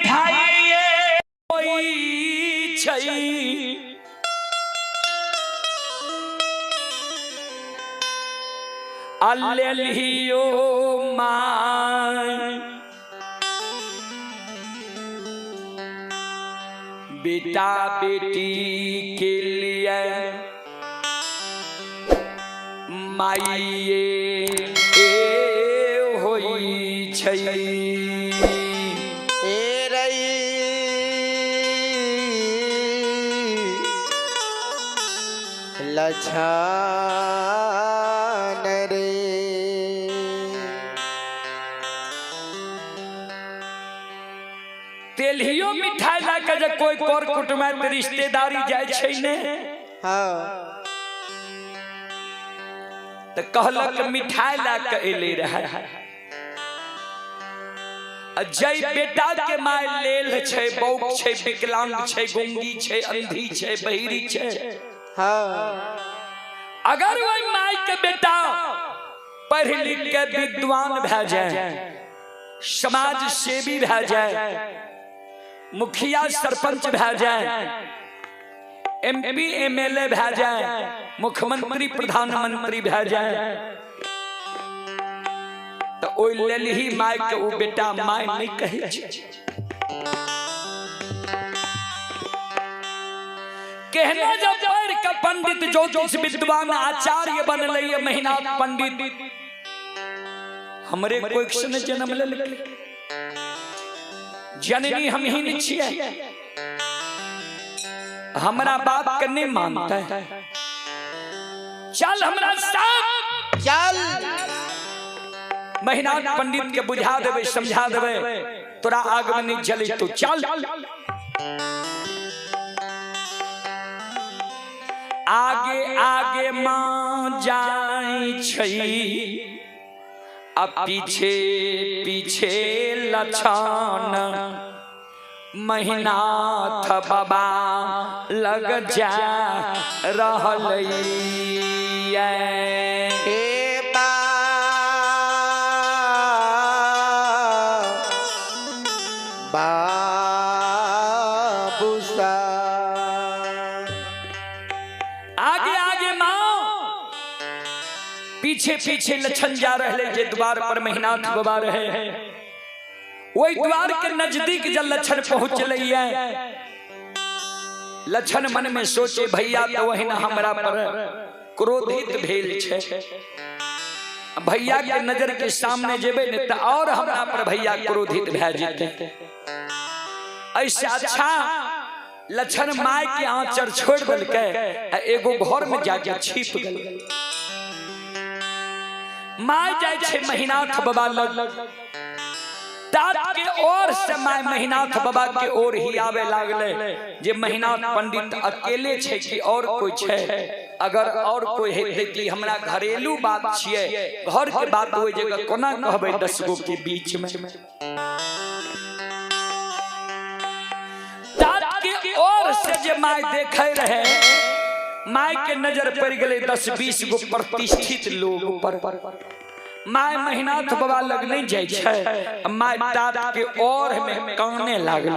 मिठाई अल्लेलियो माँ बेटा बेटी के लिए माइये होई छै लछन रे। तेलियो मिठाई ला के जे कोई कर कुटुम्ब रिश्तेदारी जाय छै ने हाँ तो कहलक मिठाई ला के एले रहे जय बेटा के माय लेल छै बौक छै विकलांग छै गुंगी छै अंधी छै बहिरी छै हाँ अगर वही माय के बेटा पढ़ लिख के विद्वान भै जाए समाज सेवी भै जाए मुखिया सरपंच भै जाए एमपी एमएलए भै जाए मुख्यमंत्री प्रधानमंत्री भै जाए तो ओइ लेल ही माय के ओ बेटा माय नहीं कहे छै कहना जब पढ़ के पंडित ज्योतिष विद्वान आचार्य बनले महीना पंडित हमरे कोई ने जन्म ले जननी हम ही नहीं छिए हमरा बाप के नहीं मानता है चल हमरा साथ चल महीना पंडित के बुझा देवे समझा देवे तोरा आग में नहीं जले तो चल आगे आगे मां जाई छई अब पीछे पीछे लछन महीनाथ बाबा लग जा रहलई बाबूसा आगे आगे माँ पीछे पीछे लछन जा रहे जे द्वार पर महीनाथ बाबा रहे वही द्वार के नजदीक जब लछन पहुंच लिया लछन मन में सोचे भैया तो वही ना हमरा पर क्रोधित भेल छे भैया के नजर के सामने जेबे ने त और हमरा पर भैया क्रोधित भै जेते ऐसे अच्छा लछन माय के आंचर छोड़ दल के एगो घर में जाके छिप गल माय जाय छे महीनाथ बाबा लग तात के ओर से माय महीनाथ बाबा के ओर ही आवे लागले जे महीनाथ पंडित अकेले छे कि और कोई छे अगर और कोई हेते कि हमरा घरेलू बात छिए घर के बात होय जगह कोना कहबे 10 गो के बीच में और से जे माय देखे रहे माय के नजर पड़ गए 10-20 गो प्रतिष्ठित लोग पर माय महीनाथ बाबा लग नहीं जाय छै माय तात के और में काने लागल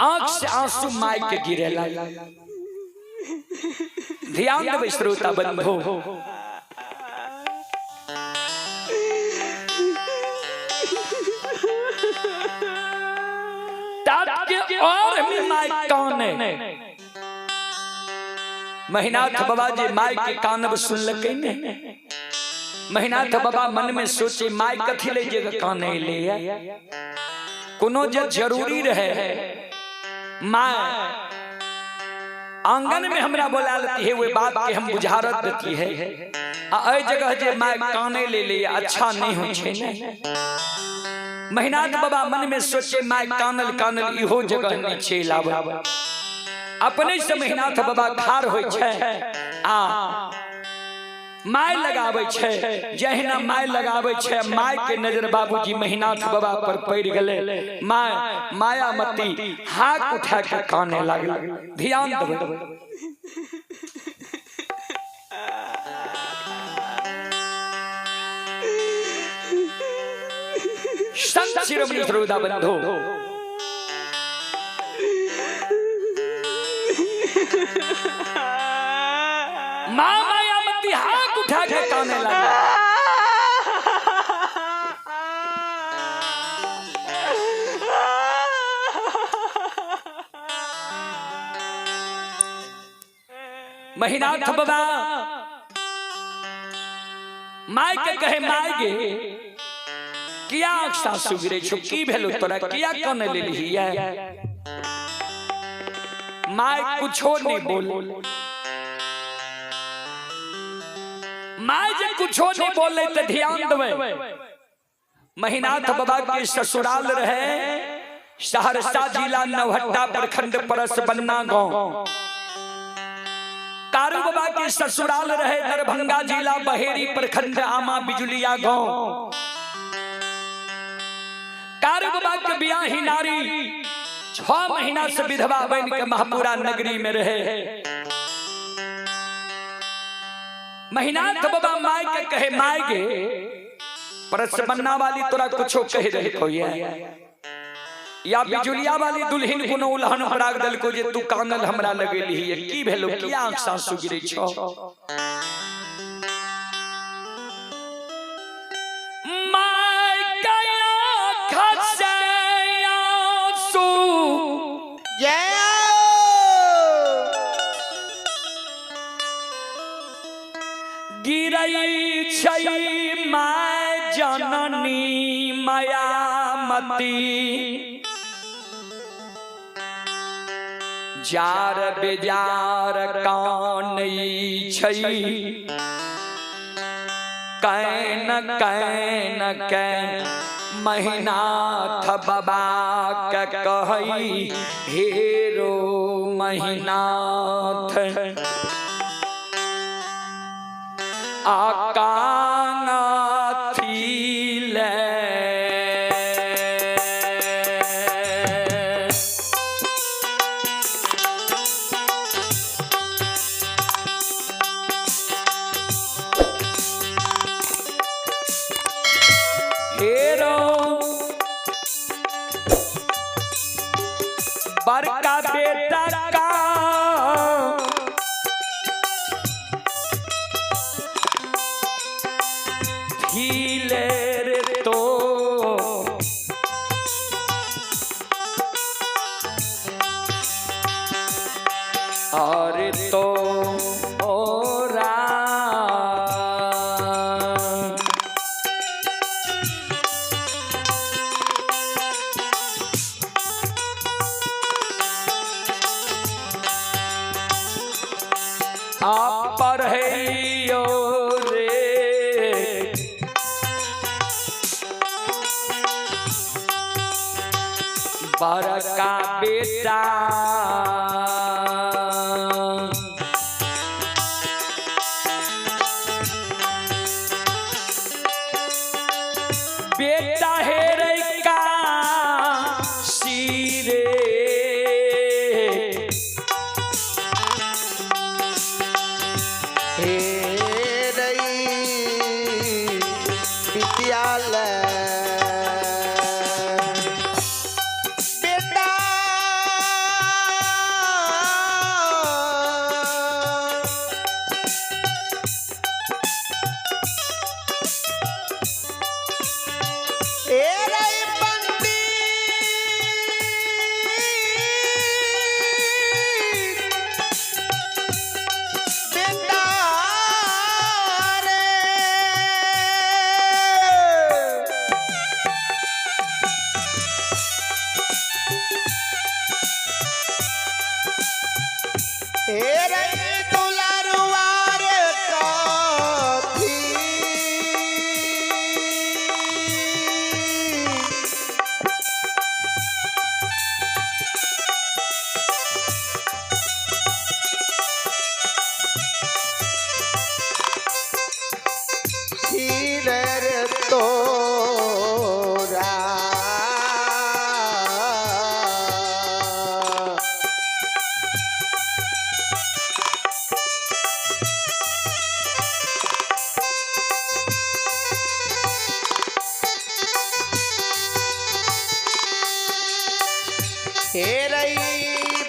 आंख से आंसू माय के गिरे लागल ध्यान देबै श्रोता बंधु तात के और में माय काने महीनाथ बाबा जे माय के कानब सुनलकै ने महीनाथ बाबा मन में सोचे माय कथी ले जे काने ले कोनो जे जरूरी रहे माय आंगन में हमरा बोला लेती है वो बात के हम बुझारत देती है ए जगह जे माय काने ले अच्छा नहीं हो छे ने महीनाथ बाबा मन में सोचे माय कानल कानल इहो जगह नीचे लावे अपने से महीनाथ बाबा खार होय छे आ माय लगावे छे जहिना माय लगावे छे माय के नजर बाबूजी महीनाथ बाबा पर पड़ गले माय मायामती हाथ उठा के काने लागल ध्यान देबै संत शिरोमणि श्रोता बंधु माँ मायावती हाथ उठा के काने लगी। महीनाथ बाबा माय के कहे माय गे किया सासु गिरे छु की भेलो तोरा किया कने ले लिया माय कुछो नहीं बोल माय जे कुछो नहीं बोले तो ध्यान देवे महीनाथ बाबा के ससुराल रहे सहरसा जिला नवहट्टा प्रखंड परस बन्ना गांव। कारू बाबा के ससुराल रहे दरभंगा जिला बहेरी प्रखंड आमा बिजुलिया गांव। कारू बाबा के बियाही नारी 6 महीना से विधवा बन के महापुरा नगरी में रहे। महीनाथ बाबा माय के कहे माय गे परस बन्ना वाली तोरा कुछो कह रहे कोई या बिजुलिया वाली दुल्हन कोनो उल्हन पराग दल को जे तू कानल हमरा लगेली है की भेलो किया आंख सासु गिरे छो माय कया खसे आंसू गिरई छै माय जननी मायामती जार बेजार कानई छै कैन कैन कैन महीनाथ बाबा के कहई हेरो महीनाथ आकांगा थीले बड़का बेटा का हिले रे तो और तो ओरा आप पढ़ैयो रे बड़का बेटा बेटा हेरे का सिरे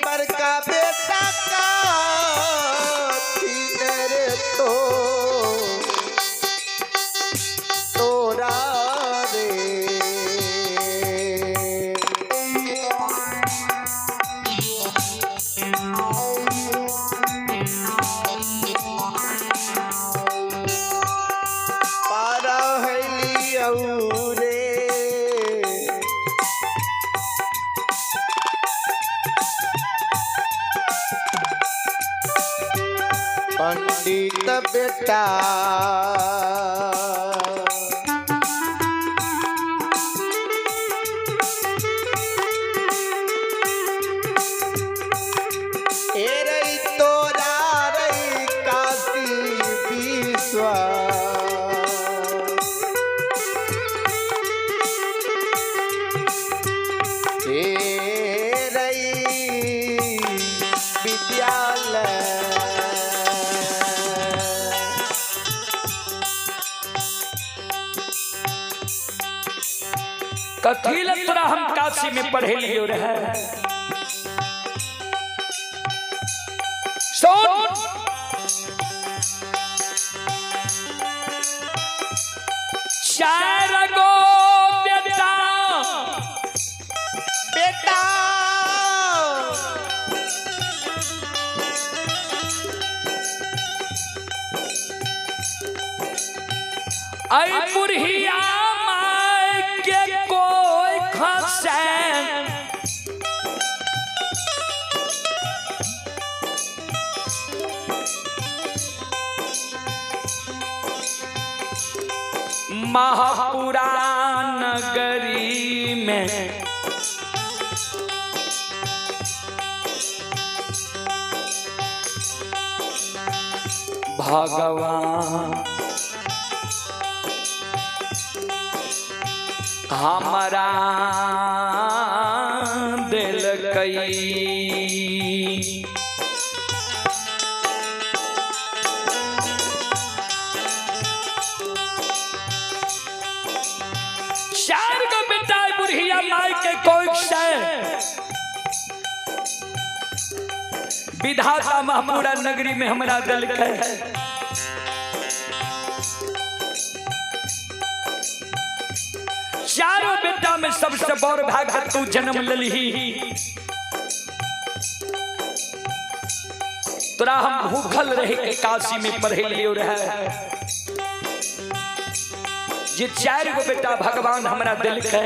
बड़का बेटा का पंडित बेटा कथी तोरा हम काशी में पढ़े लियो रहे सुन चार गो बेटा बेटा आई बुढ़िया महापुराण नगरी में भगवान हमारा दिल कई चार गो बेटा बुढ़िया माई के कोई से विधाता महापुरा नगरी में हमारा दिल कई चारों बेटा में सबसे बड़ भाग तू जन्म ललही तोरा हम भूखल रहे के काशी में पढ़े लियो रहे जे चार गो बेटा भगवान हमरा दिल के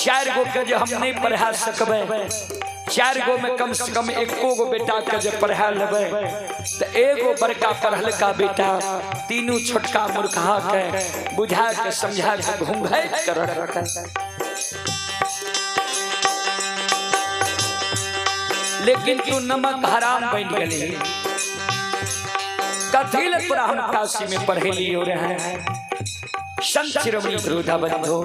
चार गो के जो हम नहीं पढ़ा सकबे चार गो में कम से कम एको गो बेटा के जो पढ़ा लेबे तो एगो बड़का पढ़ल का बेटा तीनों छोटका मूर्खा के बुझा के समझा के घूंघे कर रखे लेकिन तू नमक हराम बन गई कथी ले तोरा हम काशी में पढ़े लियो रहे संत शिरोमणि गुरुदेव बंधु